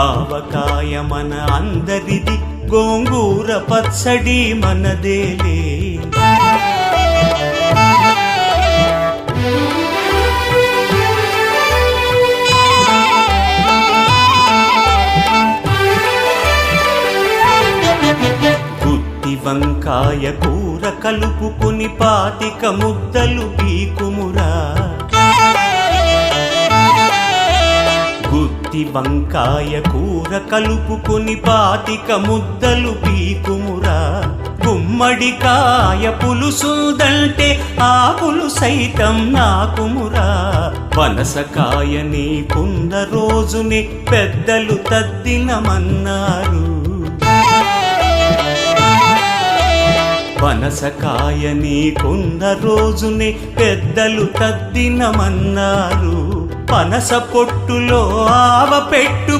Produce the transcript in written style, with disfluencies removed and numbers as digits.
ఆవకాయ మన అందరిది, గోంగూర పచ్చడి మనదేలే. గుత్తి వంకాయ కూర కలుపుకొని 25 ముద్దలు పీకుమురా. గుత్తి వంకాయ కూర కలుపుకొని 25 ముద్దలు పీకుమురా. గుమ్మడికాయ పులుసుదంటే ఆ పులుసైతం నాకుమురా. పనసకాయ నీకున్న రోజునే పెద్దలు తద్దినమన్నారు. పనసకాయ నీకున్న రోజునే పెద్దలు తద్దినమన్నారు. పనస పొట్టులో ఆవ పెట్టు